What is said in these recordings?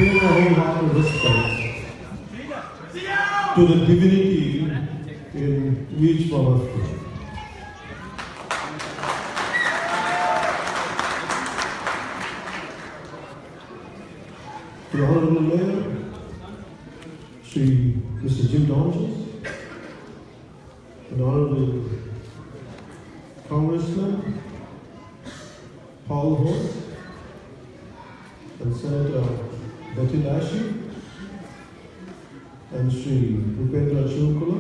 pay my wholehearted respects to the divinity in each one of you. To the Honorable Mayor, Mr. Jim Donches, the Honorable Congressman Paul Holt, and Senator Betty Lashley, and Sri Upendra Chukula,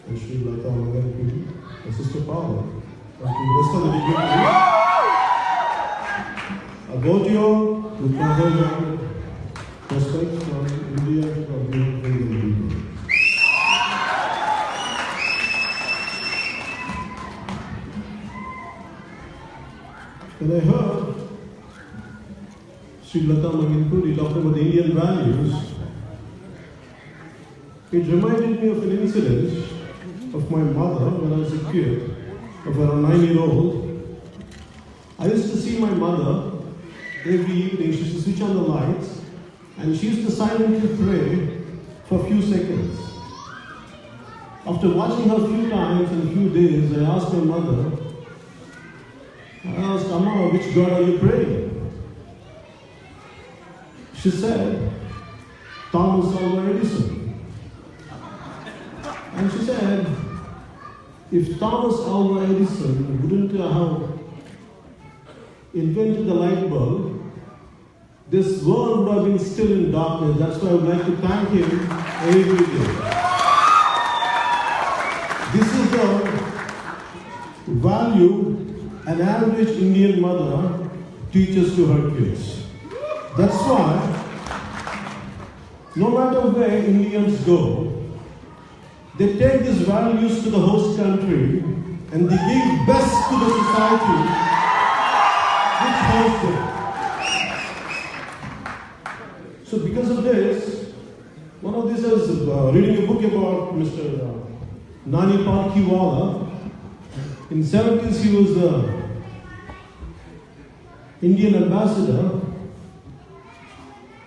and Sri Lata Mangalpudi, and Sister Paula, and to the rest of the dignitaries. I vote you all with my whole respect from India, from the Indian people. When I heard Sri Lata Mangalpudi talking about the Indian values, it reminded me of an incident of my mother when I was a kid, of around 9-year-old. I used to see my mother every evening. She used to switch on the lights and she used to silently pray for a few seconds. After watching her a few times and a few days, I asked my mother, Amma, which God are you praying? She said, Thomas Alva Edison. And she said, if Thomas Alva Edison wouldn't have invented the light bulb, this world would have been still in darkness. That's why I would like to thank him every day. This is the value an average Indian mother teaches to her kids. That's why, no matter where Indians go, they take these values to the host country and they give best to the society which hosts them. So because of this, one of these is reading a book about Mr. Nani Parkiwala. In the 70s, he was the Indian ambassador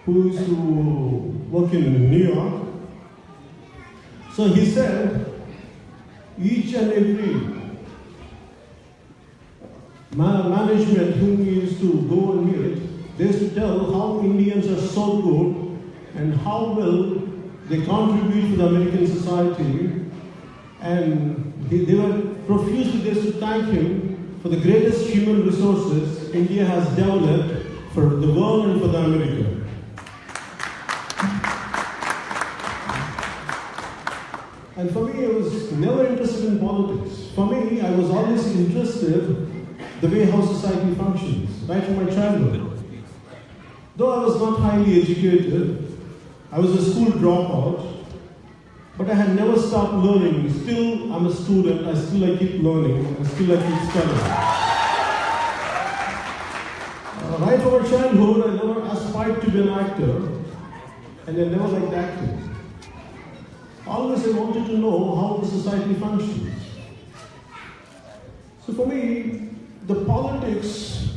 who used to work in New York. So he said, each and every management whom he used to go and meet, they used to tell how Indians are so good and how well they contribute to the American society. And they were profusely there to thank him for the greatest human resources India has developed for the world and for the America. And for me, I was never interested in politics. For me, I was always interested the way how society functions, right from my childhood. Though I was not highly educated, I was a school dropout, but I had never stopped learning. Still, I'm a student. I keep learning. I keep studying. Right from my childhood, I never aspired to be an actor, and I never liked acting. Always I wanted to know how the society functions. So for me, the politics,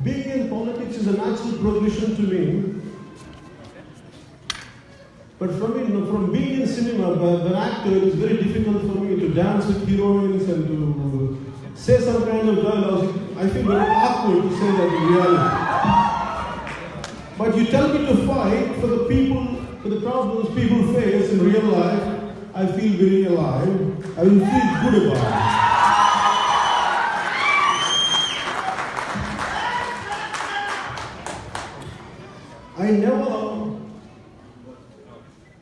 being in politics is a natural progression to me. But from being in cinema, as an actor, it is very difficult for me to dance with heroines and to say some kind of dialogue. I feel very awkward to say that in reality. But you tell me to fight for the people, for the problems people face in real life, I feel very alive. I will feel good about it. I never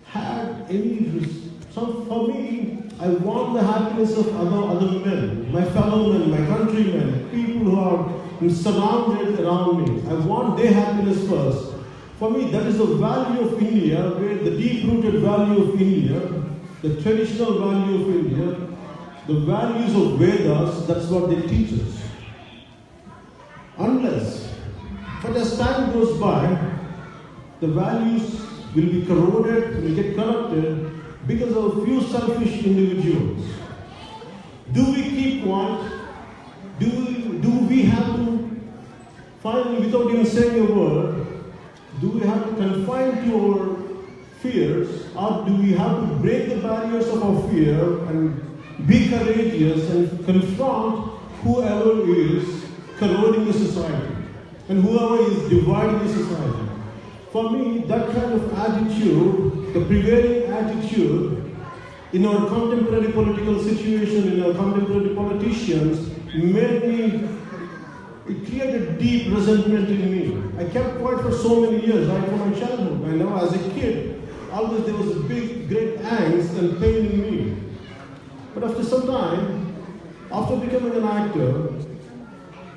had any, for me, I want the happiness of other men, my fellow men, my countrymen, people who are surrounded around me. I want their happiness first. For me, that is the value of India, where the deep-rooted value of India, the traditional value of India, the values of Vedas, that's what they teach us. But as time goes by, the values will be corroded, will get corrupted because of a few selfish individuals. Do we keep quiet? Do we have to finally, without even saying a word, Do we have to confine to our fears, or do we have to break the barriers of our fear and be courageous and confront whoever is corroding the society and whoever is dividing the society? For me, that kind of attitude, the prevailing attitude in our contemporary political situation, in our contemporary politicians, it created deep resentment in me. I kept quiet for so many years, right from my childhood. I know as a kid, always there was a great angst and pain in me. But after some time, after becoming an actor,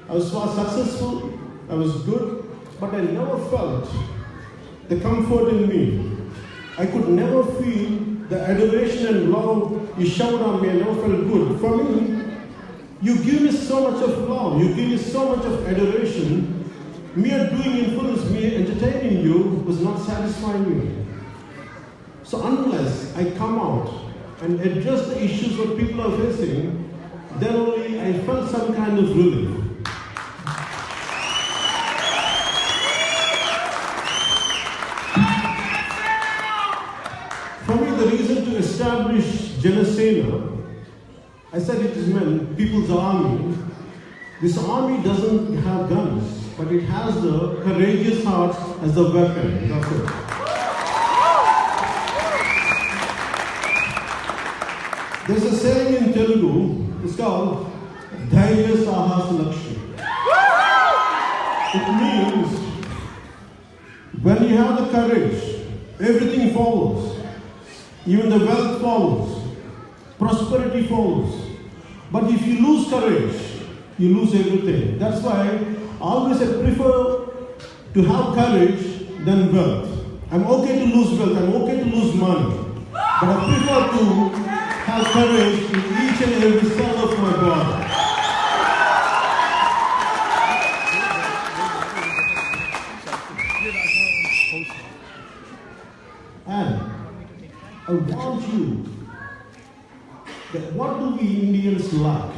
I was successful, I was good, but I never felt the comfort in me. I could never feel the adoration and love you showered on me. I never felt good. For me, you give me so much of love, you give me so much of adoration. Mere doing influence, mere entertaining you was not satisfying me. So unless I come out and address the issues that people are facing, then only I felt some kind of relief. For me, the reason to establish Janasena, I said it is meant people's army. This army doesn't have guns, but it has the courageous hearts as the weapon. That's it. There's a saying in Telugu, it's called Dhairya Sahas Lakshmi. It means when you have the courage, everything follows. Even the wealth follows. Prosperity follows. But if you lose courage, you lose everything. That's why always I prefer to have courage than wealth. I'm okay to lose wealth, I'm okay to lose money. But I prefer to have courage in each and every cell of my body. And I want you, that what do we Indians lack?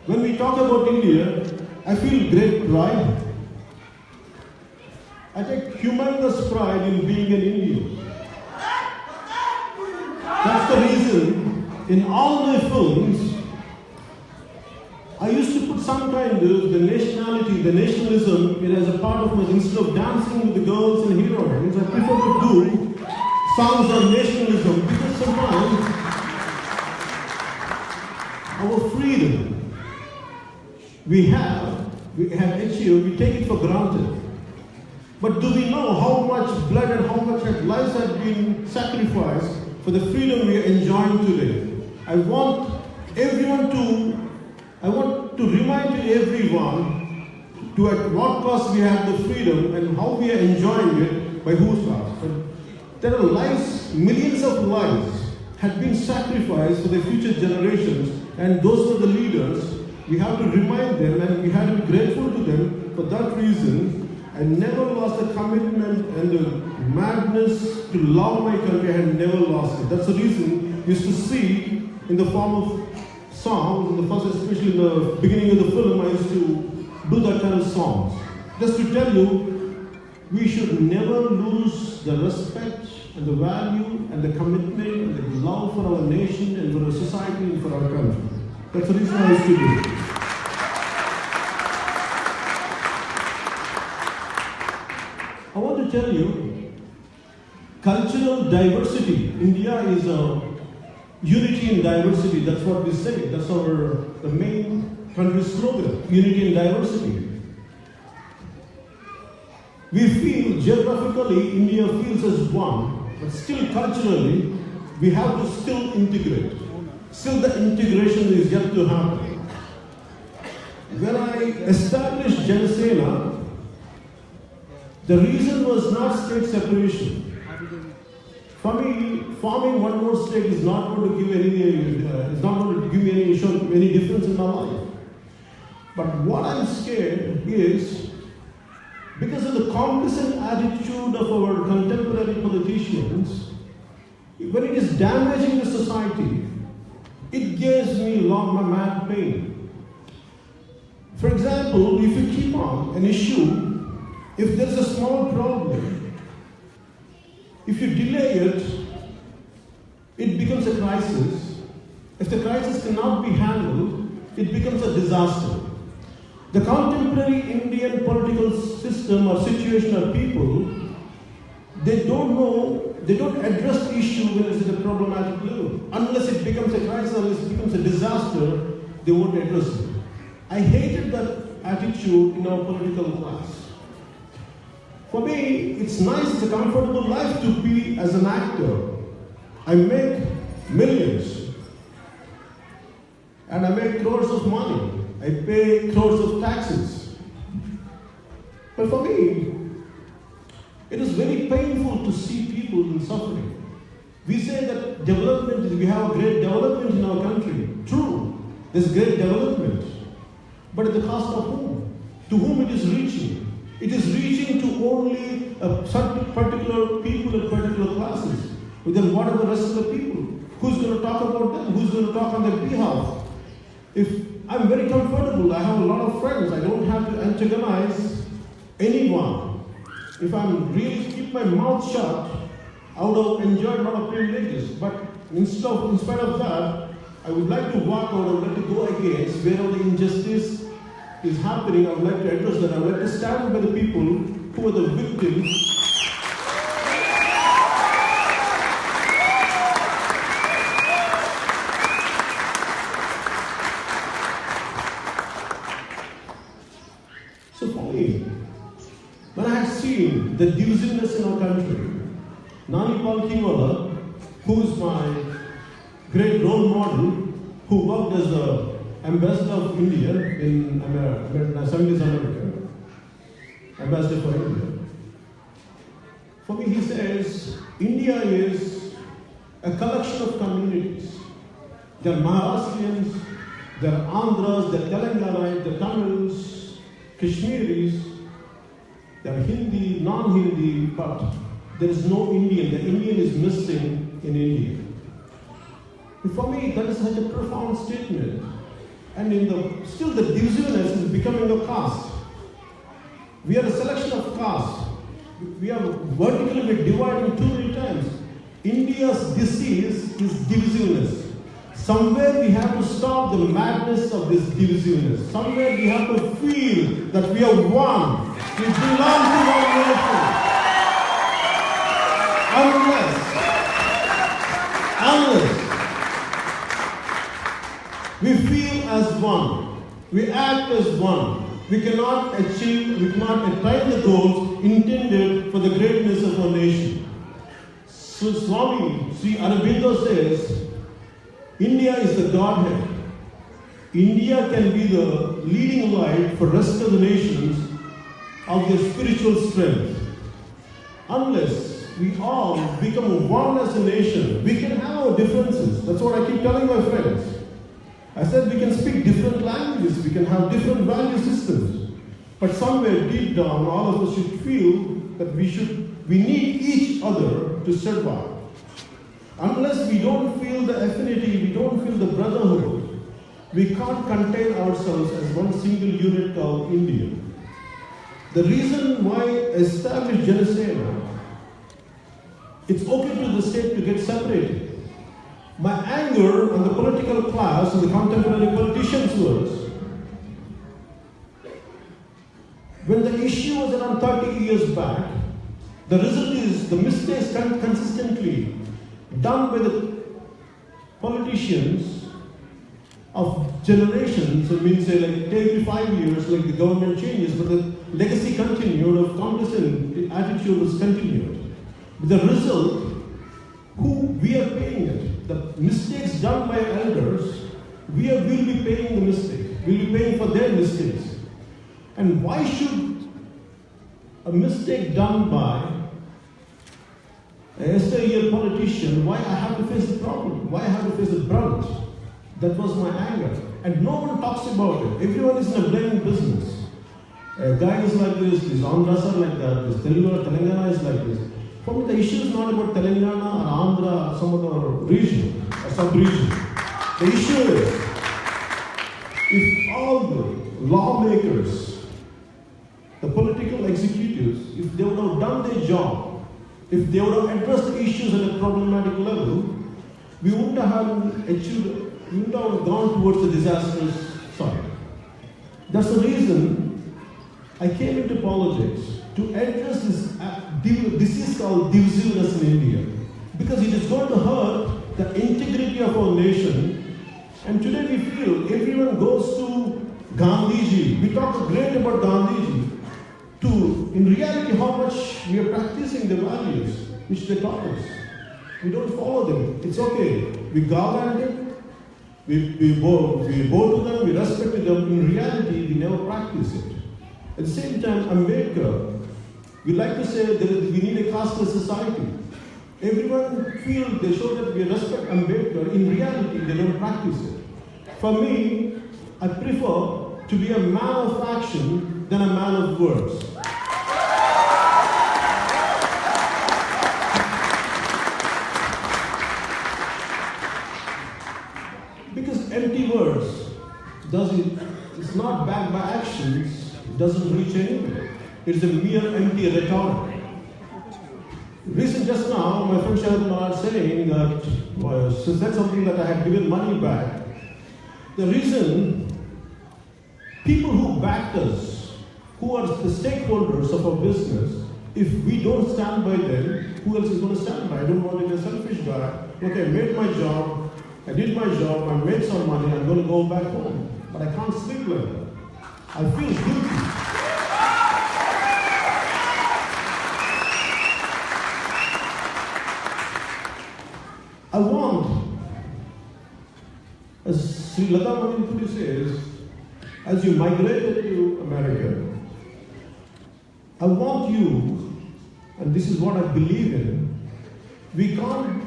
When we talk about India, I feel great pride. I take humongous pride in being an Indian. That's the reason in all my films, I used to put some kind of the nationality, the nationalism, as a part of my, instead of dancing with the girls and heroines, I prefer to do songs on nationalism because sometimes our freedom we have achieved, we take it for granted. But do we know how much blood and how much lives have been sacrificed for the freedom we are enjoying today? I want to remind everyone to at what cost we have the freedom and how we are enjoying it, by whose cost. There are lives, millions of lives had been sacrificed for the future generations, and those were the leaders. We have to remind them and we have to be grateful to them. For that reason, I never lost the commitment and the madness to love my country. I had never lost it. That's the reason you used to see in the form of songs, in the first, especially in the beginning of the film, I used to do that kind of songs. Just to tell you, we should never lose the respect and the value and the commitment and the love for our nation and for our society and for our country. That's the reason I used to do it. I want to tell you, cultural diversity. India is a unity in diversity. That's what we say. That's the main country slogan, unity in diversity. We feel geographically India feels as one, but still culturally we have to still integrate. Still the integration is yet to happen. When I established Janasena, the reason was not state separation. For me, forming one more state is not going to give any difference in my life. But what I'm scared is, because of the complacent attitude of our contemporary politicians, when it is damaging the society, it gives me mad pain. For example, if you keep on an issue If there's a small problem, if you delay it, it becomes a crisis. If the crisis cannot be handled, it becomes a disaster. The contemporary Indian political system or situation of people, they don't address the issue when it's at a problematic level. Unless it becomes a crisis, unless it becomes a disaster, they won't address it. I hated that attitude in our political class. For me, it's nice, it's a comfortable life to be as an actor. I make millions. And I make crores of money. I pay crores of taxes. But for me, it is very painful to see people in suffering. We say that we have great development in our country. True, there's great development. But at the cost of whom? To whom it is reaching? It is reaching to only a certain particular people and particular classes. But then what are the rest of the people? Who's going to talk about them? Who's going to talk on their behalf? If I'm very comfortable, I have a lot of friends, I don't have to antagonize anyone. If I'm really keep my mouth shut, I would have enjoyed a lot of privileges. But in spite of that, I would like to walk out, I would like to go against wherever the injustice is happening. I would like to address that. I would like to stand by the people who are the victims. So for me, when I had seen the divisiveness in our country, Nani Palkiwala, who is my great role model, who worked as the ambassador of India in 70s America, ambassador for India. For me, he says, India is a collection of communities. There are Maharashtrians, there are Andhras, there are Telangana, there are Tamils, Kashmiris, there are Hindi, non-Hindi, but there is no Indian. The Indian is missing in India. For me, that is such a profound statement. And still the divisiveness is becoming a caste. We are a selection of castes. We are vertically dividing too many times. India's disease is divisiveness. Somewhere we have to stop the madness of this divisiveness. Somewhere we have to feel that we are one. We belong to one nation. Unless we feel as one, we act as one, we cannot attain the goals intended for the greatness of our nation. So Swami Sri Aurobindo says, India is the Godhead. India can be the leading light for the rest of the nations of their spiritual strength. Unless we all become one as a nation, we can have our differences. That's what I keep telling my friends. I said we can speak different languages, we can have different value systems. But somewhere deep down, all of us should feel that we need each other to survive. Unless we don't feel the affinity, we don't feel the brotherhood, we can't contain ourselves as one single unit called India. The reason why established Janasena, it's okay to the state to get separated. My anger on the political class and the contemporary politicians was, when the issue was around 30 years back, the result is the mistakes consistently done by the politicians of generations. It means say like every 5 years, like the government changes, but the legacy continued of complacent attitude was continued. The result, who we are paying it? The mistakes done by elders, we will be paying the mistake. We'll be paying for their mistakes. And why should a mistake done by a yesteryear politician, why I have to face the problem? Why I have to face the brunt? That was my anger. And no one talks about it. Everyone is in a blaming business. A guy is like this, these Andhras are like that, this Telangana is like this. For me, the issue is not about Telangana or Andhra or some other region or sub-region. The issue is, if all the lawmakers, the political executives, if they would have done their job, if they would have addressed the issues at a problematic level, we wouldn't have achieved, we wouldn't have gone towards a disastrous side. That's the reason I came into politics, to address this disease called divisiveness in India. Because it is going to hurt the integrity of our nation. And today we feel everyone goes to Gandhiji. We talk great about Gandhiji. In reality, how much we are practicing the values which they taught us. We don't follow them. It's okay. We garland them. We bow to them. We respect them. In reality, we never practice it. At the same time, Ambedkar, we like to say that we need a casteless society. Everyone feels they show that we respect Ambedkar. In reality, they don't practice it. For me, I prefer to be a man of action than a man of words. Because empty words it's not backed by actions, it doesn't reach anywhere. It's a mere empty rhetoric. Just now, my friend Sharad Maharaj saying that, she said something that I had given money back. The reason people who backed us, who are the stakeholders of our business, if we don't stand by them, who else is going to stand by? I don't want to be a selfish guy. Okay, I made my job, I did my job, I made some money, I'm going to go back home. But I can't sleep like that. I feel guilty. I want, as Sri Lata Manipuri says, as you migrated to America, I want you, and this is what I believe in, we can't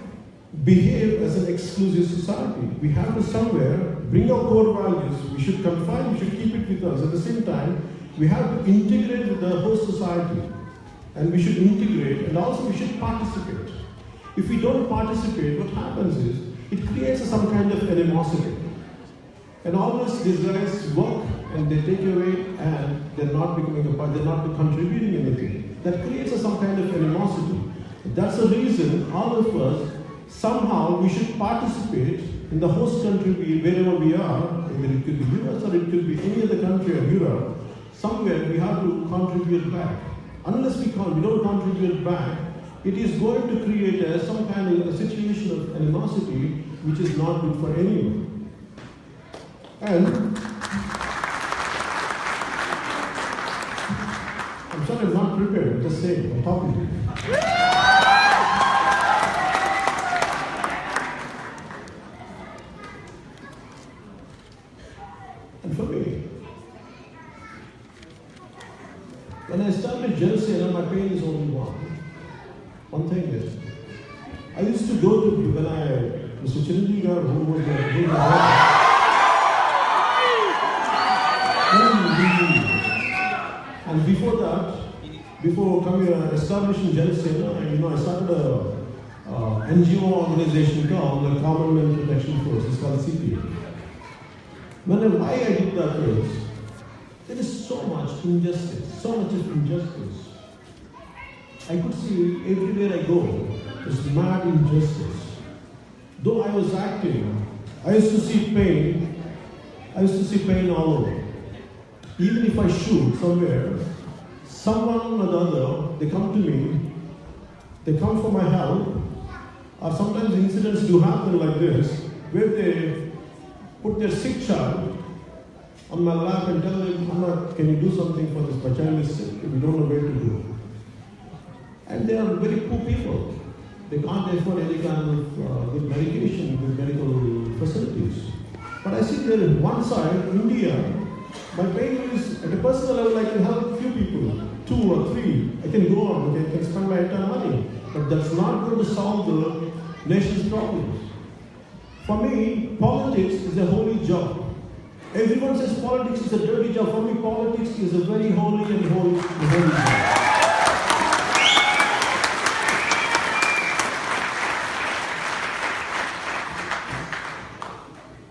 behave as an exclusive society. We have to somewhere bring our core values. We should confine, we should keep it with us. At the same time, we have to integrate with the whole society. And we should integrate, and also we should participate. If we don't participate, what happens is, it creates some kind of animosity. And always these guys work and they take away and they're not becoming a part, they're not contributing anything. That creates some kind of animosity. That's the reason all of us, somehow we should participate in the host country wherever we are, whether it could be US or it could be any other country or Europe, somewhere we have to contribute back. Unless we don't contribute back, it is going to create some kind of a situation of animosity which is not good for anyone. And I'm sorry, I'm not prepared, I'm just saying, I'm talking to you. And for me, when I started Janasena, my pain is only one. One thing is, I used to go to, when Mr. Chiranjeev, who was and before that, before coming establishing Janasena, I started a NGO organization called the Commonwealth Protection Force. It's called CPA. Why I did that is, there is so much injustice, so much of injustice. I could see everywhere I go, this mad injustice. Though I was acting, I used to see pain. I used to see pain all over. Even if I shoot somewhere, someone or the other, they come to me, they come for my help, or sometimes incidents do happen like this, where they put their sick child on my lap and tell them, Anna, can you do something for this? My child is sick, we don't know where to do. And they are very poor people. They can't afford any kind of good medication, good medical facilities. But I see there on one side, India, my pain is, at a personal level, I can help few people, 2 or 3. I can go on, I can spend my entire money. But that's not going to solve the nation's problems. For me, politics is a holy job. Everyone says politics is a dirty job. For me, politics is a very holy and holy job.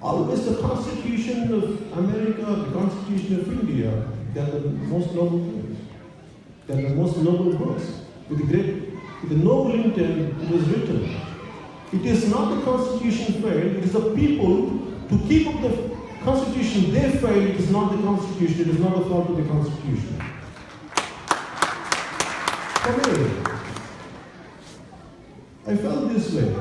Always the Constitution of America, the Constitution of India, they are the most noble things. They are the most noble books. With the noble intent, it was written. It is not the constitution failed, it is the people to keep up the constitution they failed. It is not the constitution, it is not the fault of the constitution. For me, I felt this way.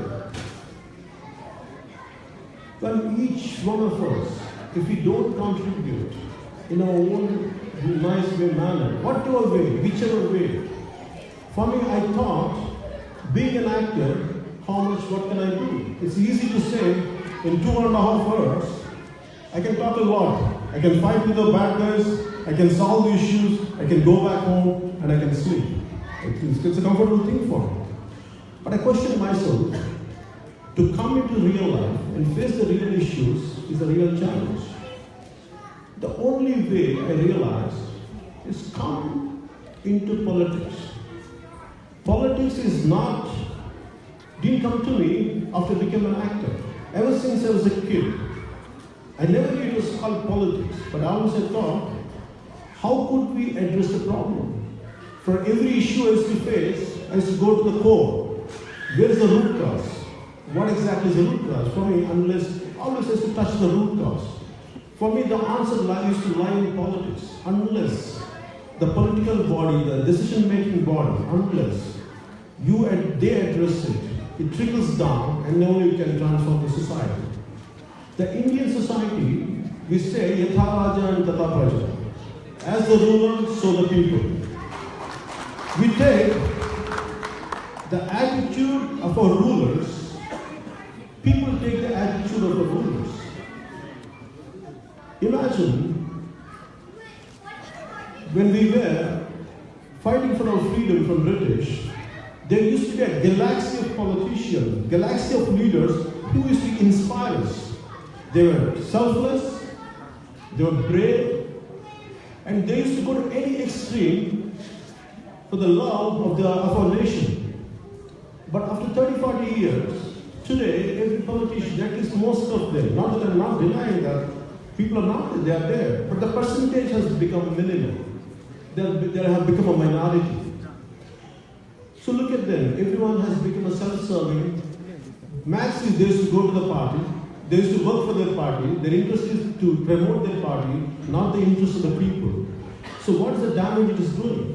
When each one of us, if we don't contribute in our own nice way manner, whatever way, whichever way, for me, I thought, being an actor, what can I do? It's easy to say, in 2.5 hours, I can talk a lot. I can fight with the bad guys, I can solve the issues, I can go back home, and I can sleep. It's a comfortable thing for me. But I question myself, to come into real life and face the real issues is a real challenge. The only way I realized is come into politics. Politics didn't come to me after I became an actor. Ever since I was a kid, I never knew it was called politics, but I always thought, how could we address the problem? For every issue I used to face, I used to go to the core. Where is the root cause? What exactly is the root cause? For me, always has to touch the root cause. For me, the answer used to lie in politics. Unless the political body, the decision-making body, unless they address it, it trickles down, and only you can transform the society. The Indian society, we say, Yatha Raja and Tata Praja. As the ruler, so the people. We take the attitude of our rulers, people take the attitude of the rulers. Imagine when we were fighting for our freedom from British, there used to be a galaxy of politicians, galaxy of leaders who used to inspire us. They were selfless, they were brave, and they used to go to any extreme for the love of our nation. But after 30-40 years, today every politician, at least most of them, not that I'm not denying that, people are not, they are there, but the percentage has become minimal. They have become a minority. So look at them, everyone has become a self-serving. Max is there to go to the party, they used to work for their party, their interest is to promote their party, not the interest of the people. So what is the damage it is doing?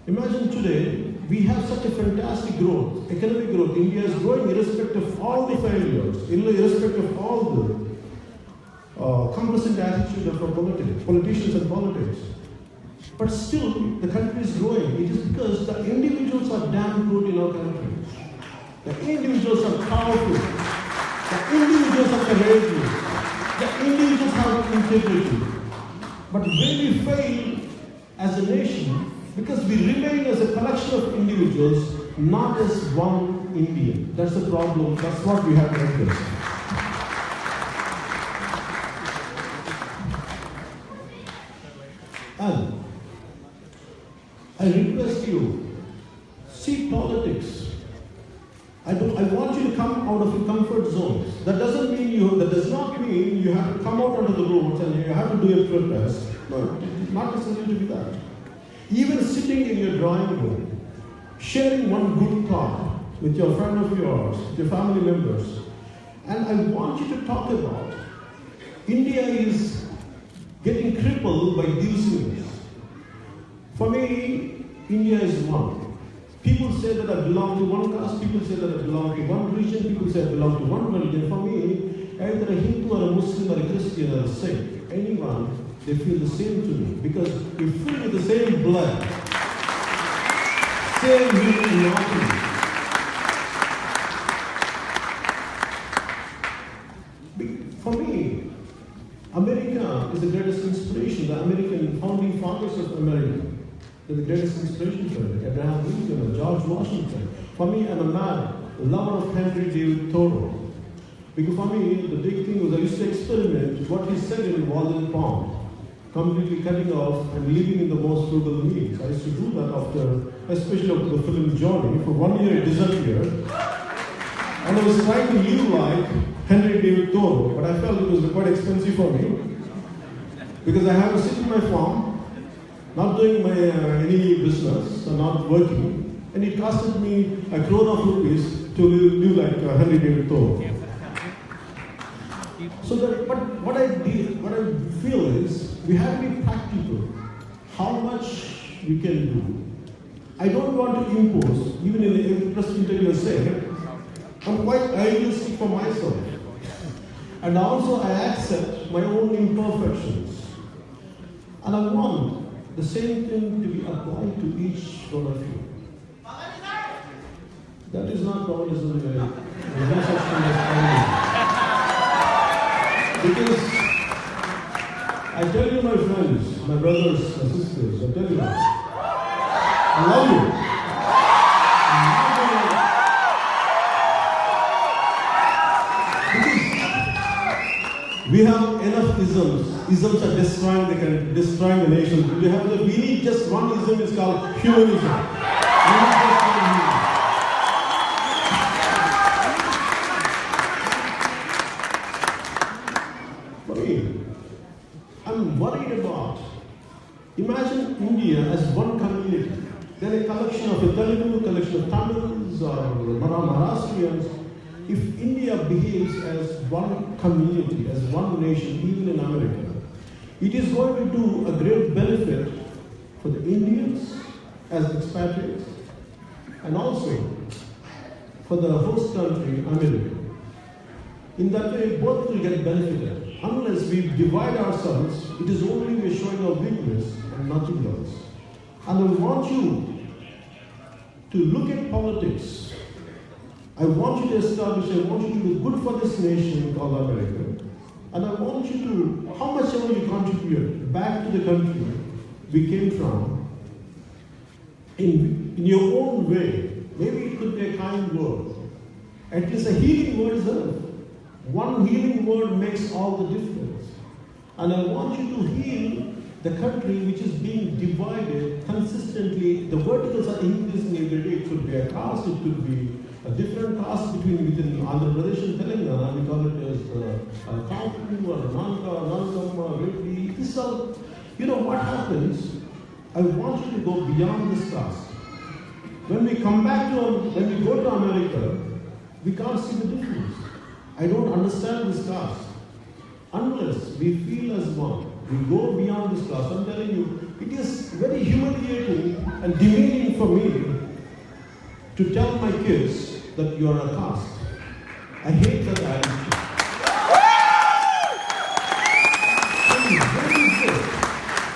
Imagine today, we have such a fantastic growth, economic growth. India is growing irrespective of all the failures, irrespective of all the complacent attitude of our politicians and politics. But still, the country is growing. It is because the individuals are damn good in our country. The individuals are powerful. The individuals are courageous. The individuals have integrity. But when we fail as a nation, because we remain as a collection of individuals, not as one Indian. That's the problem. That's what we have to address. And I request you, see politics. I want you to come out of your comfort zones. That does not mean you have to come out onto the roads and you have to do a protest. No, not necessarily to be that. Even sitting in your drawing room, sharing one good thought with your friend of yours, with your family members. And I want you to talk about India is getting crippled by divisiveness. For me, India is one. People say that I belong to one caste, people say that I belong to one religion, people say I belong to one religion. For me, either a Hindu or a Muslim or a Christian or a Sikh, anyone, they feel the same to me. Because we're filled with the same blood, same humanity. For me, America is the greatest inspiration. The American founding fathers of America. They're the greatest inspiration for me. Abraham Lincoln, George Washington. For me, I'm a man, a lover of Henry David Thoreau. Because for me, the big thing was I used to experiment what he said in Walden Pond, completely cutting off and living in the most frugal means. I used to do that especially after the film Johnny. For 1 year, it disappeared. And I was trying to live like Henry David Thoreau, but I felt it was quite expensive for me. Because I had to sit in my farm, not doing any business business are not working, and it costed me 1 crore of rupees to live like Henry David Thoreau. So that, but what I feel is we have to be practical. How much we can do. I don't want to impose, even in the press interview I say, I'm quite idealistic for myself. And also I accept my own imperfections. And I want the same thing to be applied to each one of you. That is not communism. There's no such thing as communism. Because I tell you, my friends, my brothers and sisters, I tell you, I love you. We have enough isms. Isms are destroying the nation. We need just one ism, it's called humanism. For me, I'm worried about, imagine India as one community. Then a collection of Telugu, collection of Tamils or Maharashtrians. If India behaves as one community, as one nation, even in America, it is going to do a great benefit for the Indians as expatriates and also for the host country, America. In that way, both will get benefited. Unless we divide ourselves, it is only we're showing our weakness and nothing else. And I want you to look at politics. I want you to establish, I want you to do good for this nation called America. And I want you to, how much ever you contribute back to the country we came from, in your own way. Maybe it could be a kind word. At least a healing word is enough. One healing word makes all the difference. And I want you to heal the country which is being divided consistently. The verticals are increasing every day. It could be a caste, it could be a different caste within Andhra Pradesh and Telangana. We call it as Kaupu or Nalgam, Reddy. This is all, what happens? I want you to go beyond this caste. When we come back when we go to America, we can't see the difference. I don't understand this caste. Unless we feel as one, we go beyond this caste. I'm telling you, it is very humiliating and demeaning for me to tell my kids that you are a caste. I hate that attitude.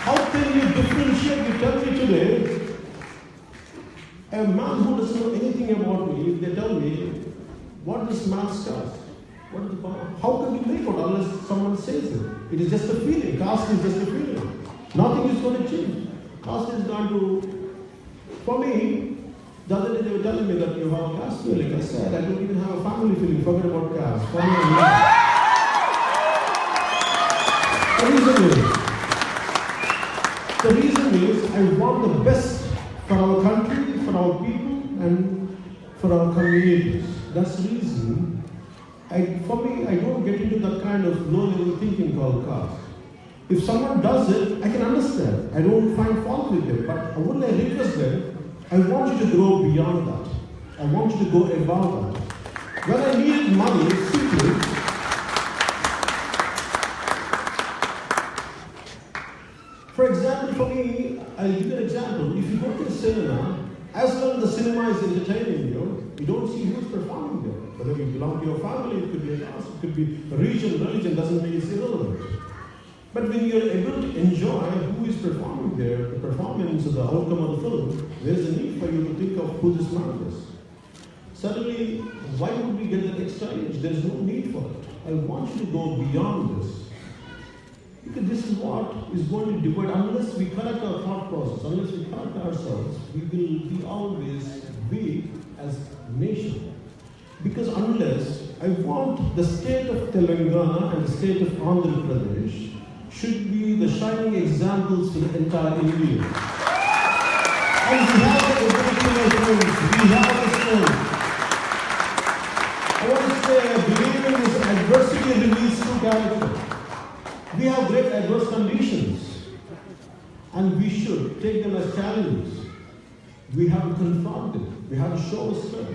How can you differentiate? You tell me today, a man who doesn't know anything about me, if they tell me, what is man's caste? How can you make it unless someone says it? It is just a feeling. Caste is just a feeling. Nothing is going to change. Caste is going to, for me, the other day they were telling me that you have caste feeling. I said, I don't even have a family feeling. Forget about caste. For me, the reason is, I want the best for our country, for our people, and for our communities. That's the reason. For me, I don't get into that kind of low-level thinking called caste. If someone does it, I can understand. I don't find fault with it. But when I request them, I want you to go beyond that. I want you to go above that. When I needed money, simply, for example, for me, I'll give you an example. If you go to the cinema, as long as the cinema is entertaining you, you don't see who's performing there. Whether you belong to your family, it could be a caste, it could be a religion doesn't mean it's irrelevant. But when you're able to enjoy who is performing there, the performance or the outcome of the film, there's a need for you to think of who this man is. Suddenly, why would we get that extra age? There's no need for it. I want you to go beyond this. Because this is what is going to divide. Unless we correct our thought process, unless we correct ourselves, we will be always weak as a nation. Because unless I want the state of Telangana and the state of Andhra Pradesh should be the shining examples for the entire India. And we have the ability, my friends, we have the strength. I want to say, I believe in this adversity reveals true character. We have great adverse conditions, and we should take them as challenges. we have to confront it. We have to show strength.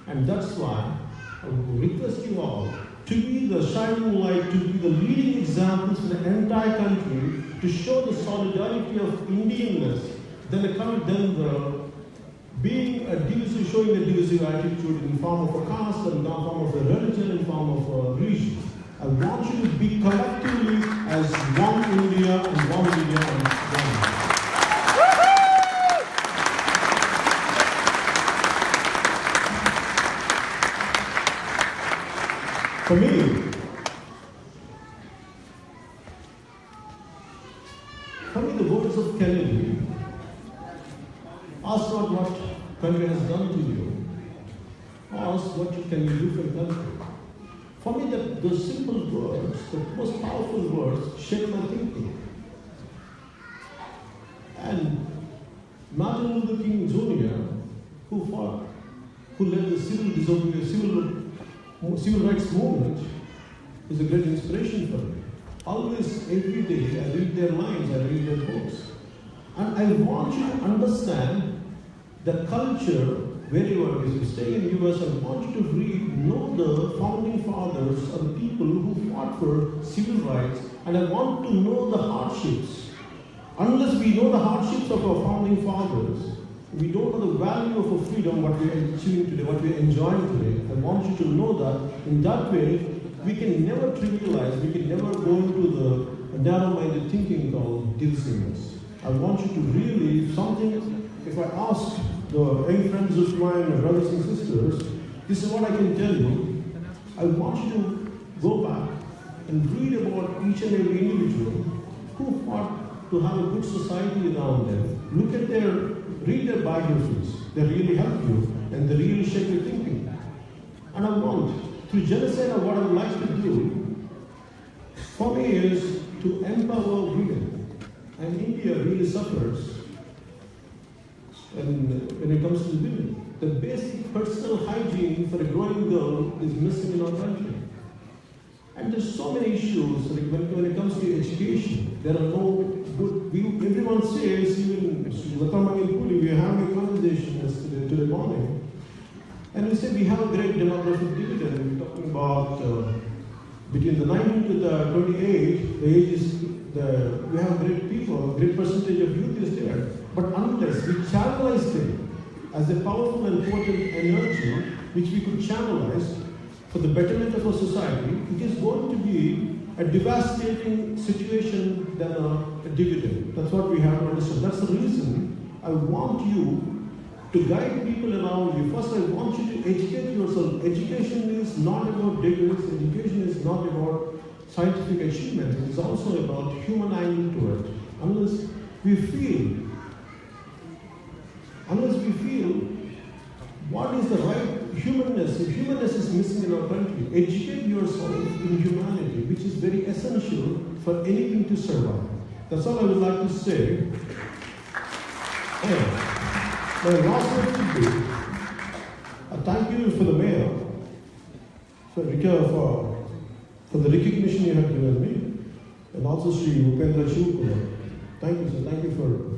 And that's why I would request you all to be the shining light, to be the leading examples for the entire country, to show the solidarity of Indianness, then being a divisive, showing a divisive attitude in the form of a caste, in the form of a religion, in the form of a region. I want you to be collectively as one India and one India and one. For me, the words of Kennedy, ask not what country has done to you, ask what can you do for the country. For me, those simple words, the most powerful words, shape my thinking. And Martin Luther King Jr., who led the civil rights movement, is a great inspiration for me. Always, every day, I read their lines, I read their books. And I want you to understand the culture where you are. If you stay in the US, I want you to know the founding fathers and the people who fought for civil rights, and I want to know the hardships. Unless we know the hardships of our founding fathers, we don't know the value of a freedom, what we are achieving today, what we are enjoying today. I want you to know that in that way, we can never trivialize, we can never go into the narrow-minded thinking called divisiveness. I want you to really, if I ask the young friends of mine, my brothers and sisters, this is what I can tell you. I want you to go back and read about each and every individual who fought to have a good society around them. Read their biographies. They really help you and they really shape your thinking. And I want, through genocide, what I would like to do, for me, is to empower women. And India really suffers when it comes to women. The basic personal hygiene for a growing girl is missing in our country. And there's so many issues when it comes to education. There are no good, everyone says, even we are having a conversation yesterday morning, and we said we have a great demographic dividend. We're talking about between the 19 to the 28, the age is, we have great people, a great percentage of youth is there. But unless we channelize them as a powerful and potent energy, which we could channelize for the betterment of our society, it is going to be a devastating situation than a dividend. That's what we have to understand. That's the reason I want you to guide people around you. First, I want you to educate yourself. Education is not about degrees. Education is not about scientific achievement. It is also about human angle to it. Unless we feel what is the right humanness, if humanness is missing in our country, educate yourself in humanity, which is very essential for anything to survive. That's all I would like to say. And my last word would be, thank you for the mayor, for the recognition you have given me, and also Sri Upendra Shivkumar. Thank you, sir. Thank you for